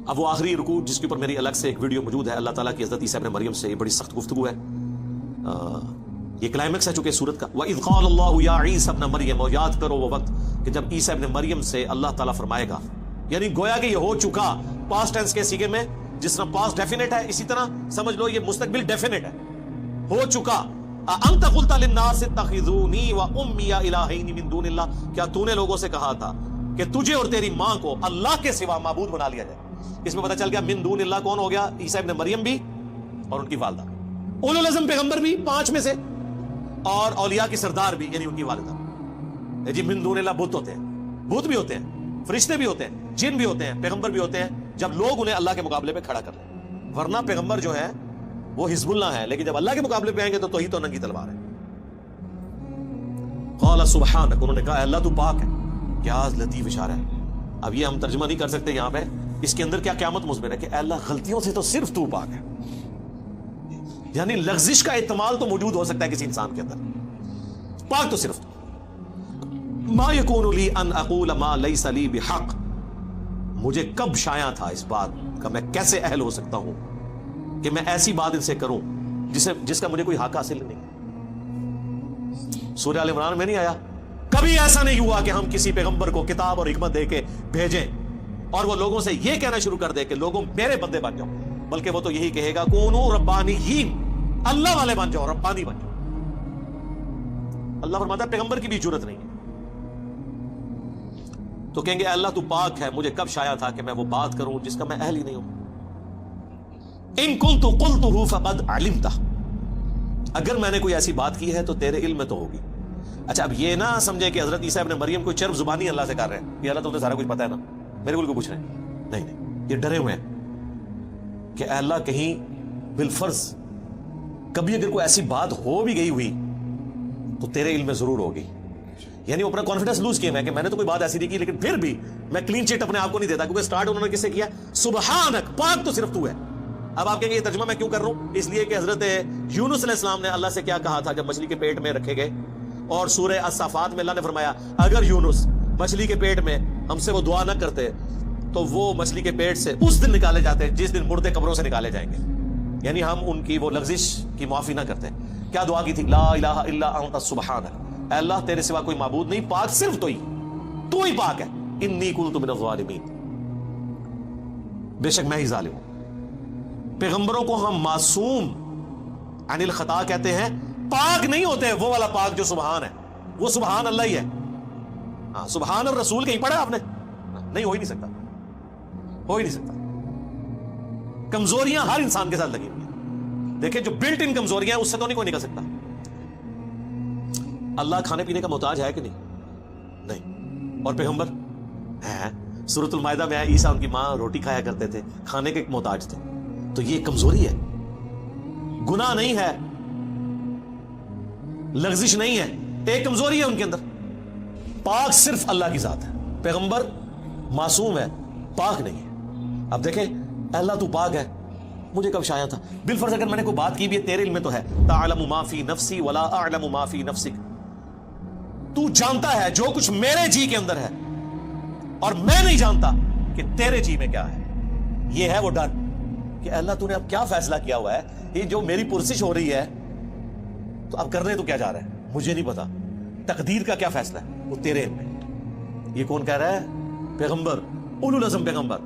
اب وہ آخری رکوع جس کے اوپر میری الگ سے ایک ویڈیو موجود ہے، اللہ تعالیٰ کی حضرت عیسیٰ ابن مریم سے یہ بڑی سخت گفتگو ہے، یہ کلائمیکس ہے چونکہ سورت کا۔ وَإِذْ قَالَ اللَّهُ يَا عِيسَى ابْنَ مَرْيَمَ، اور یاد کرو وہ وقت کہ جب عیسیٰ ابن مریم سے اللہ تعالیٰ فرمائے گا، یعنی گویا کہ یہ ہو چکا پاسٹ ٹینس کے سیغے میں، جس طرح پاسٹ ڈیفینٹ ہے اسی طرح سمجھ لو یہ مستقبل ڈیفینٹ ہے، ہو چکا۔ أَأَنْتَ قُلْتَ لِلنَّاسِ اتَّخِذُونِي وَأُمِّيَ إِلَٰهَيْنِ مِن دُونِ اللَّهِ، کیا تو نے لوگوں سے کہا تھا کہ تجھے اور تیری ماں کو اللہ کے سوا معبود بنا لیا جائے؟ اس میں پتہ چل گیا من دون اللہ کون ہو گیا؟ عیسیٰ ابن مریم بھی اور ان کی والدہ، اولو العزم پیغمبر بھی 5 میں سے، اور اولیاء کی سردار بھی یعنی ان کی والدہ۔ جی من دون اللہ بت ہوتے ہیں، بت بھی ہوتے ہیں، فرشتے بھی ہوتے ہیں، جن بھی ہوتے ہیں، پیغمبر بھی ہوتے ہیں، جب لوگ انہیں اللہ کے مقابلے پہ کھڑا کر لیں، ورنہ پیغمبر جو ہے وہ حزب اللہ ہے، لیکن جب اللہ کے مقابلے پہ آئیں گے تو توحید تو ننگی تلوار ہے۔ قال سبحانک، انہوں نے کہا اللہ تو پاک ہے۔ کیا لطیف اشارہ ہے، اب یہ ہم ترجمہ نہیں کر سکتے یہاں پہ، اس کے اندر کیا قیامت مضمر ہے کہ اے اللہ غلطیوں سے تو صرف تو پاک ہے، یعنی لغزش کا احتمال تو موجود ہو سکتا ہے کسی انسان کے اندر، پاک تو صرف تو۔ ما یکون لی ان اقول ما لیس لی بحق، مجھے کب شایع تھا اس بات کا، میں کیسے اہل ہو سکتا ہوں کہ میں ایسی بات ان سے کروں جس کا مجھے کوئی حق حاصل نہیں۔ سورہ آل عمران میں نہیں آیا کبھی ایسا نہیں ہوا کہ ہم کسی پیغمبر کو کتاب اور حکمت دے کے بھیجیں اور وہ لوگوں سے یہ کہنا شروع کر دے کہ لوگوں میرے بندے بن جاؤ، بلکہ وہ تو یہی کہے گا کونوا ربانیین، اللہ والے بن جاؤ، ربانی بن جاؤ۔ اللہ فرماتا ہے پیغمبر کی بھی جرت نہیں ہے، تو کہیں گے اللہ تو پاک ہے، مجھے کب شایع تھا کہ میں وہ بات کروں جس کا میں اہل ہی نہیں ہوں۔ ان کنت قلتہ فقد علمتہ، اگر میں نے کوئی ایسی بات کی ہے تو تیرے علم میں تو ہوگی۔ اچھا اب یہ نہ سمجھے کہ حضرت عیسیٰ ابن مریم کوئی چرب زبانی اللہ سے کر رہے ہیں کہ اللہ تمہیں سارا کچھ پتہ ہے نا، میرے کو پوچھ رہے ہیں، نہیں، یہ ڈرے ہوئے ہیں کہ اے اللہ کہیں بالفرض کبھی اگر کوئی ایسی بات ہو بھی گئی ہوئی تو تیرے علم میں ضرور ہوگی، یعنی وہ اپنا کانفیڈنس لوز کیا کہ میں نے تو کوئی بات ایسی نہیں کی، لیکن پھر بھی میں کلین چٹ اپنے آپ کو نہیں دیتا، کیونکہ سٹارٹ انہوں نے کس سے کیا؟ سبحانک، پاک تو صرف تو ہے۔ اب آپ کہیں گے یہ ترجمہ میں کیوں کر رہا ہوں؟ اس لیے کہ حضرت یونس علیہ السلام نے اللہ سے کیا کہا تھا جب مچھلی کے پیٹ میں رکھے گئے، اور سورہ الصافات میں اللہ نے فرمایا اگر یونس مچھلی کے پیٹ میں ہم سے وہ دعا نہ کرتے تو وہ مچھلی کے پیٹ سے اس دن نکالے جاتے جس دن مردے قبروں سے نکالے جائیں گے، یعنی ہم ان کی وہ لغزش کی معافی نہ کرتے۔ کیا دعا کی تھی؟ لا الہ الا انت سبحانک، اے اللہ تیرے سوا کوئی معبود نہیں، پاک صرف تو ہی پاک ہے، انی کنت من الظالمین، بے شک میں ہی ظالم ہوں۔ پیغمبروں کو ہم معصوم عن الخطا کہتے ہیں، پاک نہیں ہوتے، وہ والا پاک جو سبحان ہے، وہ سبحان اللہ ہی ہے۔ ہاں سبحان الرسول کہیں پڑھا آپ نے؟ نہیں، ہو ہی نہیں سکتا، ہو ہی نہیں سکتا۔ کمزوریاں ہر انسان کے ساتھ لگی ہوئی ہیں، دیکھیں جو بلٹ ان کمزوریاں ہیں اس سے تو نہیں کوئی نکل سکتا۔ اللہ کھانے پینے کا محتاج ہے کہ نہیں؟ اور پیغمبر ہے، سورۃ المائدہ میں ہے عیسیٰ ان کی ماں روٹی کھایا کرتے تھے، کھانے کے محتاج تھے، تو یہ کمزوری ہے، گناہ نہیں ہے، لغزش نہیں ہے، ایک کمزوری ہے ان کے اندر۔ پاک صرف اللہ کی ذات ہے، پیغمبر معصوم ہے، پاک نہیں ہے۔ اب دیکھیں اللہ تو پاک ہے، مجھے کب شایع تھا؟ بالفرض اگر میں نے کوئی بات کی بھی ہے تیرے علم میں تو ہے، تعلم ما فی نفسی ولا اعلم ما فی نفسک، تو جانتا ہے جو کچھ میرے جی کے اندر ہے اور میں نہیں جانتا کہ تیرے جی میں کیا ہے۔ یہ ہے وہ ڈر کہ اللہ تو نے اب کیا فیصلہ کیا ہوا ہے، یہ جو میری پرسش ہو رہی ہے تو اب کرنے تو کیا جا رہا ہے، مجھے نہیں پتا، تقدیر کا کیا فیصلہ ہے وہ تیرے علم میں۔ یہ کون کہہ رہا ہے؟ پیغمبر، اولو العزم پیغمبر۔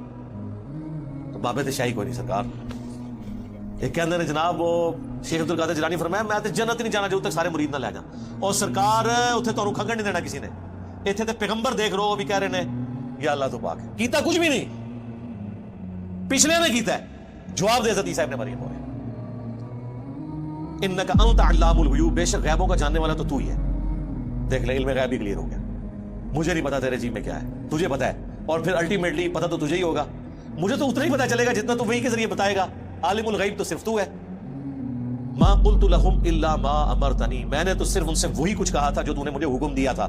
تو بابت شاہی کوئی نہیں سرکار، ایک کہندے نے جناب وہ شیخ عبد القادر جیلانی فرمایا میں تے جنت نہیں جانا جب تک سارے مرید نہ لے جان، اور سرکار اتنے تمہیں کھنگن نہیں دینا کسی نے، اتنے تے پیغمبر دیکھ رہو وہ بھی کہہ رہے ہیں یا اللہ تو پاک ہے، کیتا کچھ بھی نہیں، پچھلے نے کیتا ہے، جواب دے حضرت عیسیٰ ابن مریم ہو رہے انک انت علام الغیوب، بے شک غیبوں کا جاننے والا تو ہی ہے۔ دیکھ لے علم غیب بھی کلیئر ہو گیا، مجھے نہیں پتا تیرے جی میں کیا ہے، تجھے پتا ہے، اور پھر الٹیمیٹلی پتا تو تجھے ہی ہوگا، مجھے تو اتنا ہی پتا چلے گا جتنا تو وہی کے ذریعے بتائے گا، عالم الغیب تو صرف تو ہے۔ ما قلت لهم الا ما امرتنی، میں نے تو صرف ان سے وہی کچھ کہا تھا جو تو نے مجھے حکم دیا تھا،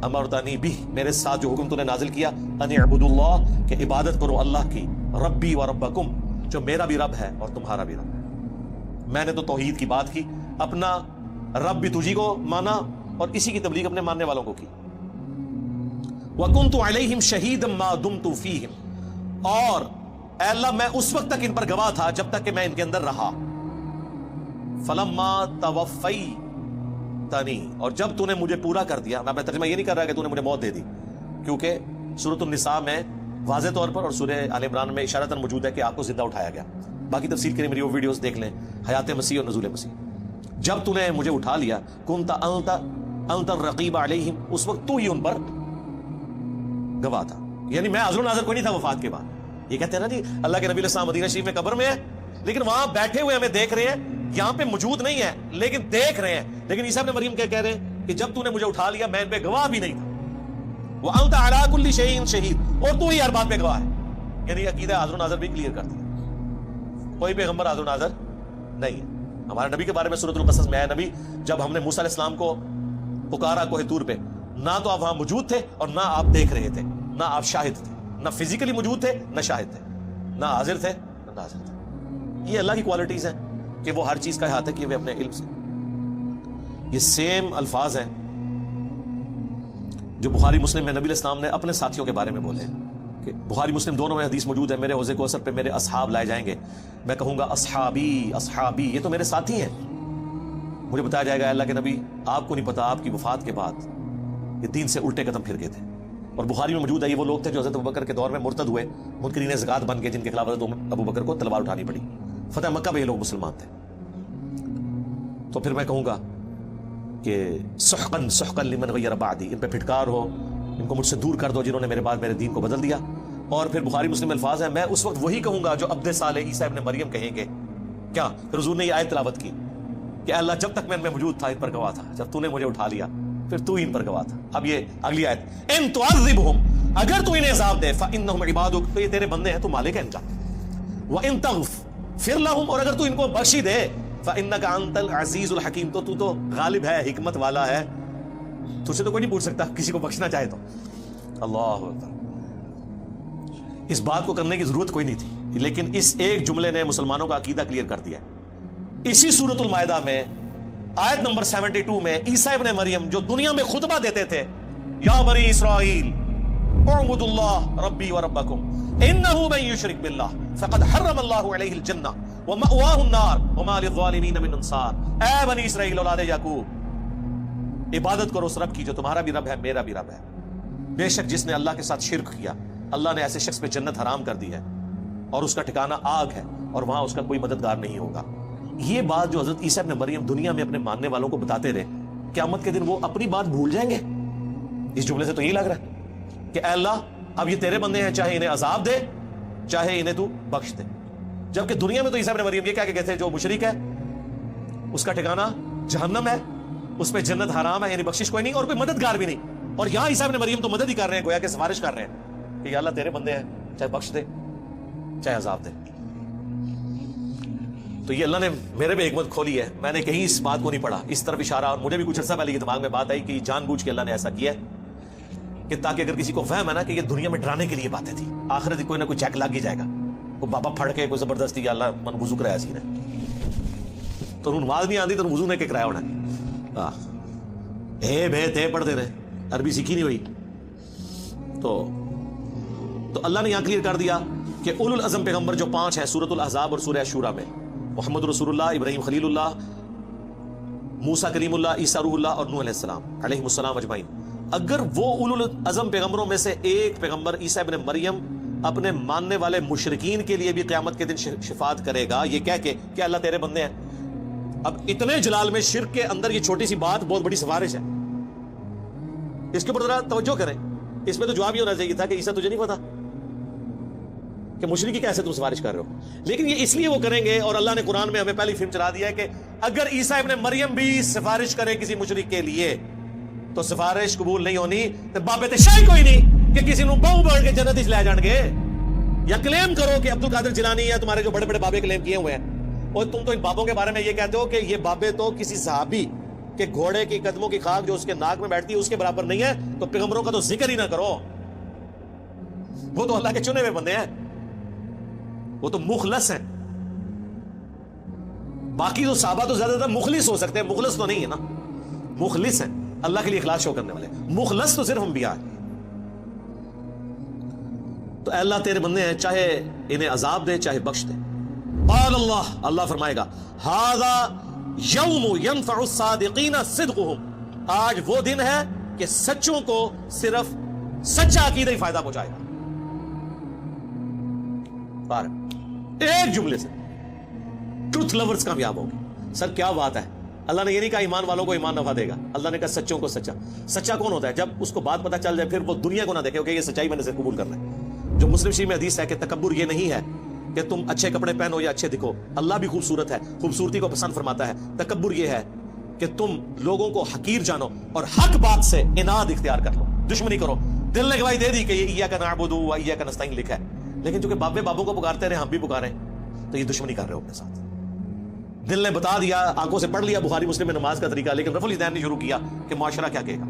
امرتنی بھی، میرے ساتھ جو حکم تو نے نازل کیا، ان اعبدوا اللہ، کہ عبادت کرو اللہ کی، ربی و ربکم، جو میرا بھی رب ہے اور تمہارا بھی رب ہے۔ میں نے تو توحید کی بات کی، اپنا رب بھی تجھی کو مانا اور اسی کی تبلیغ اپنے ماننے والوں کو کی۔ وَكُنْتُ عَلَيْهِمْ شَهِيدًا مَا دُمْتُ فِيهِمْ، اور اے اللہ میں اس وقت تک ان پر گواہ تھا جب تک کہ میں ان کے اندر رہا. فلما توفیتنی، اور جب تو نے مجھے پورا کر دیا. میں ترجمہ یہ نہیں کر رہا کہ تو نے مجھے موت دے دی، کیونکہ سورۃ النساء میں واضح طور پر اور سورہ آل عمران میں اشارتاً موجود ہے کہ آپ کو زندہ اٹھایا گیا. باقی تفصیل کے لیے میری وہ ویڈیوز دیکھ لیں، حیات مسیح اور نزول مسیح. جب تو نے مجھے اٹھا لیا، کنت انت الرقیب علیہم، اس وقت تو ہی ان پر گواہ تھا. یعنی میں حاضر و ناظر کوئی نہیں تھا وفات کے بعد. یہ کہتے ہیں نا جی اللہ کے نبی علیہ السلام مدینہ شریف میں قبر میں ہے، لیکن وہاں بیٹھے ہوئے ہمیں دیکھ رہے ہیں، یہاں پہ موجود نہیں ہے لیکن دیکھ رہے ہیں. لیکن عیسیٰ ابن مریم کیا کہہ رہے ہیں کہ جب تو نے مجھے اٹھا لیا میں ان پہ گواہ بھی نہیں تھا. وَأَنْتَ عَلَىٰ كُلِّ شَيْءٍ شَهِيدٌ، اور تو ہی ہر بات پہ گواہ ہے. یعنی عقیدہ حاضر و ناظر بھی کلیئر کر دیا. کوئی پیغمبر حاضر و ناظر نہیں ہے. ہمارے نبی کے بارے میں سورۃ القصص میں ہے، نبی جب ہم نے موسیٰ علیہ السلام کو پکارا کوہ طور پہ، نہ تو آپ وہاں موجود تھے اور نہ آپ دیکھ رہے تھے، نہ آپ شاہد تھے، نہ فزیکلی موجود تھے نہ شاہد تھے، نہ حاضر تھے نہ ناظر تھے. یہ اللہ کی کوالٹیز ہیں کہ وہ ہر چیز کا احاطہ کیے ہوئے اپنے علم سے. یہ سیم الفاظ ہیں جو بخاری مسلم میں نبی علیہ السلام نے اپنے ساتھیوں کے بارے میں بولے کہ بخاری مسلم دونوں میں حدیث موجود ہے، میرے حوض کوثر پہ میرے اصحاب لائے جائیں گے، میں کہوں گا اصحابی اصحابی، یہ تو میرے ساتھی ہیں. مجھے بتایا جائے گا اللہ کے نبی آپ کو نہیں پتا آپ کی وفات کے بعد یہ دین سے الٹے قدم پھر گئے تھے. اور بخاری میں موجود ہے یہ وہ لوگ تھے جو حضرت ابوبکر کے دور میں مرتد ہوئے، منکرین زکات بن گئے، جن کے خلاف حضرت ابوبکر کو تلوار اٹھانی پڑی. فتح مکہ میں یہ لوگ مسلمان تھے. تو پھر میں کہوں گا کہ سحقا سحقا لمن غیر بعدی، ان پہ پھٹکار ہو، ان کو مجھ سے دور کر دو جنہوں نے میرے بعد میرے دین کو بدل دیا. اور پھر بخاری مسلم الفاظ ہیں میں اس وقت وہی کہوں گا جو عبد صالح عیسیٰ ابن مریم کہیں گے. کیا پھر حضور نے یہ آیت تلاوت کی کہ اللہ جب تک میں ان میں موجود تھا ان پر گواہ تھا، جب تو نے مجھے اٹھا لیا پھر تو ہی ان پر گواہ تھا. اب یہ اگلی آیت، ان تعذبہم، اگر تو انہیں عذاب دے، فانہم عبادک، تو یہ تیرے بندے ہیں، تو مالک ہے ان کا. وان تغفر لہم، اور اگر تو ان کو بخشی دے، فانک انت العزیز الحکیم، تو غالب ہے، حکمت والا ہے، تجھ سے تو کوئی نہیں پوچھ سکتا کسی کو بخشنا چاہے تو. اللہ اکبر. اس بات کو کرنے کی ضرورت کوئی نہیں تھی، لیکن اس ایک جملے نے مسلمانوں کا عقیدہ کلیئر کر دیا. اسی سورۃ المائدہ میں آیت نمبر 72 میں عیسیٰ ابن مریم جو دنیا میں خطبہ دیتے تھے، یا بنی اسرائیل اعبدوا اللہ ربی و ربکم انہ من یشرک باللہ فقد حرم اللہ علیہ الجنہ ومأواہ النار وما للظالمین من انصار. اے بنی اسرائیل اولاد یعقوب، عبادت کرو اس رب کی جو تمہارا بھی رب ہے میرا بھی رب ہے. بے شک جس نے اللہ کے ساتھ شرک کیا اللہ نے ایسے شخص پہ جنت حرام کر دی ہے اور اس کا ٹھکانہ آگ ہے اور وہاں اس کا کوئی مددگار نہیں ہوگا. یہ بات جو حضرت عیسیٰ ابن مریم دنیا میں اپنے ماننے والوں کو بتاتے رہے، قیامت کے دن وہ اپنی بات بھول جائیں گے؟ اس جملے سے تو یہی لگ رہا ہے کہ اے اللہ اب یہ تیرے بندے ہیں، چاہے انہیں عذاب دے چاہے انہیں تو بخش دے. جبکہ دنیا میں تو عیسیٰ ابن مریم یہ کہہ کے گئے تھے جو مشرک ہے اس کا ٹھکانہ جہنم ہے، اس پہ جنت حرام ہے، یعنی بخشش کوئی نہیں اور کوئی مددگار بھی نہیں. اور یہاں عیسیٰ ابن مریم تو مدد ہی کر رہے ہیں، گویا کہ سفارش کر رہے ہیں کہ یا اللہ تیرے بندے ہیں، چاہے بخش دے چاہے عذاب دے. تو یہ اللہ نے میرے پہ حکمت کھولی ہے، میں نے کہیں اس بات کو نہیں پڑھا، اس طرف اشارہ، اور مجھے بھی کچھ عرصہ پہلے یہ دماغ میں بات آئی کہ جان بوجھ کے اللہ نے ایسا کیا ہے کہ تاکہ اگر کسی کو وہم ہے نا کہ یہ دنیا میں ڈرانے کے لیے باتیں تھی، آخرت کوئی نہ کوئی چیک لگ ہی جائے گا. وہ بابا پھڑ کے کوئی زبردستی یا اللہ من وضو کرایا سی نے تو نماز نہیں آتی تو وضو نے کہ کرایا ہونا اے بے تے پڑھتے رہے، عربی سیکھی نہیں ہوئی. تو اللہ نے یہاں کلیئر کر دیا کہ اولو العزم پیغمبر جو 5 ہیں سورۃ الاحزاب اور سورہ شورا میں، محمد رسول اللہ، ابراہیم خلیل اللہ، موسیٰ کلیم اللہ، عیسیٰ روح اللہ اور نوح علیہ السلام علیہم السلام اجمعین. اگر وہ اولو العزم پیغمبروں میں سے ایک پیغمبر عیسیٰ ابن مریم اپنے ماننے والے مشرکین کے لیے بھی قیامت کے دن شفاعت کرے گا یہ کہہ کے کہ اللہ تیرے بندے ہیں. اب اتنے جلال میں شرک کے اندر یہ چھوٹی سی بات بہت بڑی سفارش ہے، اس کے اوپر ذرا توجہ کریں. اس میں تو جواب یہ ہونا چاہیے تھا کہ عیسیٰ تجھے نہیں پتا کہ مشرکی کیسے تم سفارش کر رہے ہو، لیکن یہ اس لیے وہ کریں گے. اور اللہ نے قرآن میں ہمیں پہلی فلم چلا دیا ہے کہ اگر عیسیٰ ابن مریم بھی سفارش کرے کسی مشرک کے لیے تو سفارش قبول نہیں ہونی. تو بابے تے شاہی کوئی نہیں کہ کسی نو بہو بڑھ کے جنت اس لے جان گے، یا کلیم کرو کہ عبد القادر جیلانی یا تمہارے جو بڑے بڑے بابے کلیم کیے ہوئے ہیں، اور تم تو ان بابوں کے بارے میں یہ کہتے ہو کہ یہ بابے تو کسی صحابی کہ گھوڑے کی قدموں کی خاک جو اس کے ناک میں بیٹھتی ہے اس کے برابر نہیں ہے، تو پیغمبروں کا تو ذکر ہی نہ کرو. وہ تو اللہ کے چنے ہوئے بندے ہیں، وہ تو مخلص ہیں. باقی تو صحابہ تو زیادہ تر مخلص ہو سکتے ہیں، مخلص تو نہیں ہے نا، مخلص ہیں اللہ کے لیے اخلاص شو کرنے والے. مخلص تو صرف انبیاء ہیں. تو اے اللہ تیرے بندے ہیں، چاہے انہیں عذاب دے چاہے بخش دے. قال اللہ، اللہ فرمائے گا ھذا یوم ینفع الصادقین صدقہم، آج وہ دن ہے کہ سچوں کو صرف سچا عقیدہ ہی فائدہ پہنچائے گا. ایک جملے سے ٹروتھ لورز کامیاب ہوگے. سر کیا بات ہے، اللہ نے یہ نہیں کہا ایمان والوں کو ایمان نفع دے گا، اللہ نے کہا سچوں کو سچا. سچا کون ہوتا ہے؟ جب اس کو بات پتہ چل جائے پھر وہ دنیا کو نہ دیکھے کہ یہ سچائی میں نے سے قبول کرنا ہے. جو مسلم شریف میں حدیث ہے کہ تکبر یہ نہیں ہے کہ تم اچھے کپڑے پہنو یا اچھے دکھو، اللہ بھی خوبصورت ہے، خوبصورتی کو پسند فرماتا ہے. تکبر یہ ہے کہ تم لوگوں کو حقیر جانو اور حق بات سے اناد اختیار کر لو، دشمنی کرو. دل نے گواہی دے دی کہ یہ ایاک نعبد و ایاک نستعین لکھا ہے، لیکن چونکہ بابے بابوں کو پکارتے رہے ہم بھی پکارے تو یہ دشمنی کر رہے ہو اپنے ساتھ. دل نے بتا دیا، آنکھوں سے پڑھ لیا بخاری مسلم میں نماز کا طریقہ، لیکن رفع الیدین نے شروع کیا کہ معاشرہ کیا کہے گا.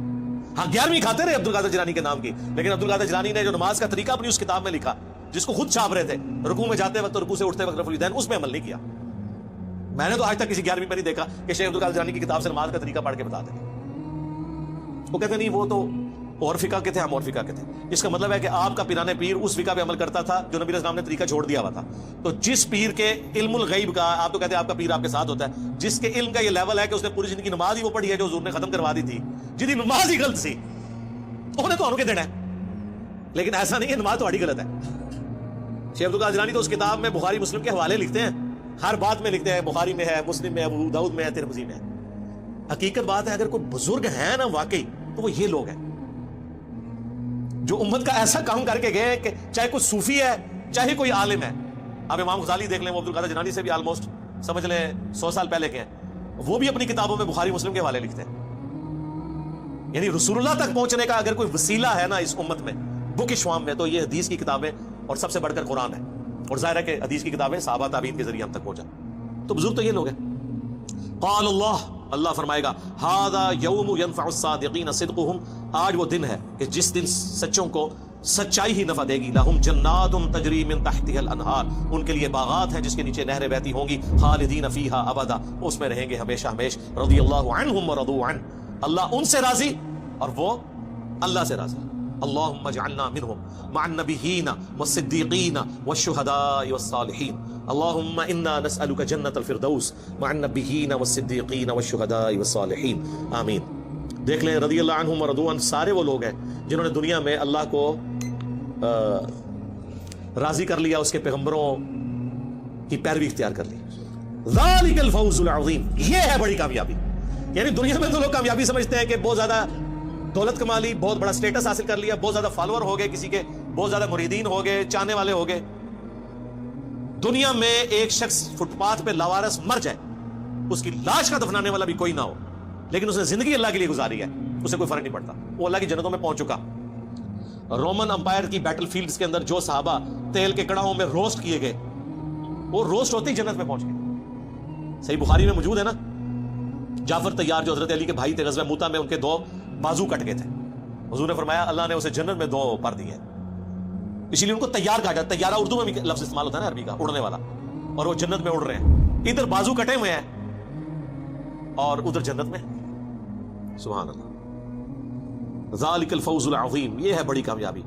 ہاں 11ویں کھاتے رہے عبدالقادر جیلانی کے نام کی، لیکن عبدالقادر جیلانی نے جو نماز کا طریقہ اپنی اس کتاب میں لکھا جس کو خود چھاپ رہے تھے، رکوع میں جاتے وقت رکوع سے اٹھتے وقت رفع الیدین، اس میں عمل نہیں کیا. میں نے تو آج تک کسی 11ویں میں نہیں دیکھا کہ شیخ عبدالقادر جیلانی کی کتاب سے نماز کا طریقہ پڑھ کے بتا دیں. وہ کہتے نہیں وہ تو اور فقہ کے تھے، ہم اور فقہ کے تھے. اس کا مطلب ہے کہ آپ کا پیران پیر اس فقہ پہ عمل کرتا تھا جو نبی علیہ السلام نے طریقہ چھوڑ دیا ہوا تھا. تو جس پیر کے علم الغیب کا، آپ تو کہتے ہیں آپ کا پیر آپ کے ساتھ ہوتا ہے، جس کے علم کا یہ لیول ہے کہ اس نے پوری زندگی نماز ہی وہ پڑھی ہے جو حضور نے ختم کروا دی تھی، جدی نماز ہی غلط سی، انہیں تو کے دینا ہے. لیکن ایسا نہیں ہے نماز تو غلط ہے. شیخ عبدالقادر جیلانی تو اس کتاب میں بخاری مسلم کے حوالے لکھتے ہیں، ہر بات میں لکھتے ہیں، بخاری میں ہے، مسلم میں ہے، ابو داؤد میں ہے، ترمذی میں ہے. حقیقت بات ہے اگر کوئی بزرگ ہے نا واقعی تو وہ یہ لوگ ہیں جو امت کا ایسا کام کر کے گئے کہ چاہے کوئی صوفی ہے چاہے کوئی عالم ہے. آپ امام غزالی دیکھ لیں، وہ عبدالقادر جیلانی سے بھی آلموسٹ سمجھ لیں 100 سال پہلے کے ہیں، وہ بھی اپنی کتابوں میں بخاری مسلم کے حوالے لکھتے ہیں. یعنی رسول اللہ تک پہنچنے کا اگر کوئی وسیلہ ہے نا اس امت میں بک شوام میں تو یہ حدیث کی کتابیں اور سب سے بڑھ کر قرآن ہے. اور ظاہر ہے کہ حدیث کی کتابیں صحابہ تابعین کے ذریعے ہم تک پہنچا. تو بزرگ تو یہ لوگ ہیں. قال اللہ، اللہ فرمائے گا ھذا یوم ینفع الصادقین صدقہم، آج وہ دن ہے کہ جس دن سچوں کو سچائی ہی نفع دے گی. لہم جنات تجری من تحتها الانہار، ان کے لیے باغات ہیں جس کے نیچے نہریں بہتی ہوں گی. خالدین فیہا ابدا، اس میں رہیں گے ہمیشہ ہمیش. رضی اللہ عنہم ورضوا عنہ، اللہ ان سے راضی اور وہ اللہ سے راضی. اللہم اجعلنا منہم مع النبیین والصدیقین والشہداء والصالحین. اللہم انا نسألک جنت الفردوس مع النبیین والصدیقین والشہداء والصالحین. آمین. دیکھ لیں رضی اللہ عنہم ورضوا عنہ سارے وہ لوگ ہیں جنہوں نے دنیا میں اللہ کو راضی کر لیا، اس کے پیغمبروں کی پیروی اختیار کر لی. ذالک الفوز العظیم، یہ ہے بڑی کامیابی. یعنی دنیا میں تو لوگ کامیابی سمجھتے ہیں کہ بہت زیادہ دولت کما لی، بہت بڑا سٹیٹس حاصل کر لیا، بہت زیادہ فالوور ہو گئے، کسی کے بہت زیادہ مریدین ہو گئے، چاہنے والے ہو گئے. دنیا میں ایک شخص فٹ پاتھ پہ لاوارث مر جائے، اس کی لاش کا دفنانے والا بھی کوئی نہ ہو، لیکن اس نے زندگی اللہ کے لیے گزاری ہے، اسے کوئی فرق نہیں پڑتا، وہ اللہ کی جنتوں میں پہنچ چکا. رومن امپائر کی بیٹل فیلڈز کے اندر جو صحابہ تیل کے کڑاہوں میں روسٹ کیے گئے، وہ روسٹ ہوتے ہی جنت میں پہنچ گئے. صحیح بخاری میں موجود ہے نا، جعفر طیار جو حضرت علی کے بھائی تھے، غزوہ موتا میں ان کے 2 بازو کٹ گئے تھے. حضور نے فرمایا اللہ نے اسے جنت میں 2 پر دیے، اسی لیے ان کو تیار کہا جاتا ہے. تیارہ اردو میں بھی لفظ استعمال ہوتا ہے نا عربی کا، اڑنے والا، اور وہ جنت میں اڑ رہے ہیں. ادھر بازو کٹے ہوئے ہیں اور ادھر جنت میں. سبحان اللہ. ذالک الفوز العظیم، یہ ہے بڑی کامیابی.